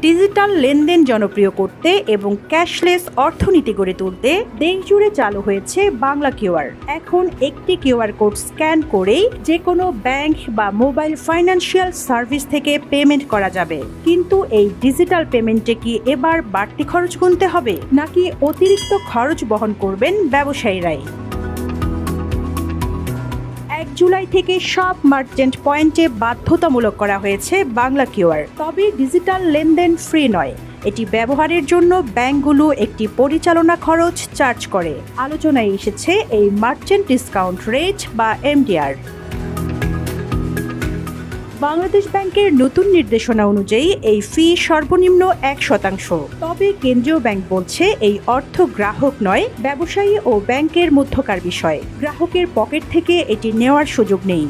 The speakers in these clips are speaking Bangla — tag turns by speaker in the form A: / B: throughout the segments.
A: ডিজিটাল লেনদেন জনপ্রিয় করতে এবং ক্যাশলেস অর্থনীতি গড়ে তুলতে দেশজুড়ে চালু হয়েছে বাংলা কিউআর। এখন একটি কিউআর কোড স্ক্যান করেই যে কোনো ব্যাংক বা মোবাইল ফাইন্যান্সিয়াল সার্ভিস থেকে পেমেন্ট করা যাবে। কিন্তু এই ডিজিটাল পেমেন্টে কি এবার বাড়তি খরচ গুনতে হবে, নাকি অতিরিক্ত খরচ বহন করবেন ব্যবসায়ীরাই? 1 জুলাই থেকে সব মার্চেন্ট পয়েন্টে বাধ্যতামূলক করা হয়েছে বাংলা কিউআর। তবে ডিজিটাল লেনদেন ফ্রি নয়। এটি ব্যবহারের জন্য ব্যাংকগুলো একটি পরিচালনা খরচ চার্জ করে। আলোচনায় এসেছে এই মার্চেন্ট ডিসকাউন্ট রেট বা এমডিআর। বাংলাদেশ ব্যাংকের নতুন নির্দেশনা অনুযায়ী এই ফি সর্বনিম্ন 1%। তবে কেন্দ্রীয় ব্যাংক বলছে এই অর্থ গ্রাহক নয়, ব্যবসায়ী ও ব্যাংকের মধ্যকার বিষয়। গ্রাহকের পকেট থেকে এটি নেওয়ার সুযোগ নেই।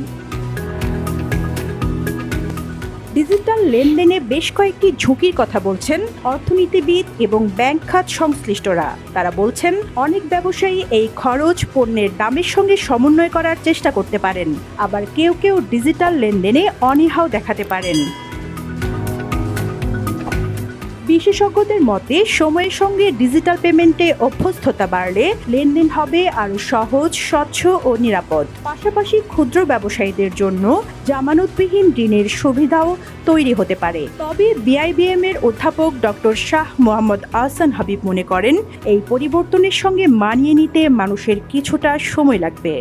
A: ডিজিটাল লেনদেনে বেশ কয়েকটি ঝুঁকির কথা বলছেন অর্থনীতিবিদ এবং ব্যাংক খাত সংশ্লিষ্টরা। তারা বলছেন, অনেক ব্যবসায়ী এই খরচ পণ্যের দামের সঙ্গে সমন্বয় করার চেষ্টা করতে পারেন, আবার কেউ কেউ ডিজিটাল লেনদেনে অনীহাও দেখাতে পারেন। বিশেষজ্ঞদের মতে, সময়ের সঙ্গে ডিজিটাল পেমেন্টে অভ্যস্ততা বাড়লে লেনদেন হবে আরও সহজ, স্বচ্ছ ও নিরাপদ। পাশাপাশি ক্ষুদ্র ব্যবসায়ীদের জন্য জামানতবিহীন ঋণের সুবিধাও তৈরি হতে পারে। তবে বিআইবিএম এর অধ্যাপক ডক্টর শাহ মোহাম্মদ আহসান হাবিব মনে করেন, এই পরিবর্তনের সঙ্গে মানিয়ে নিতে মানুষের কিছুটা সময় লাগবে।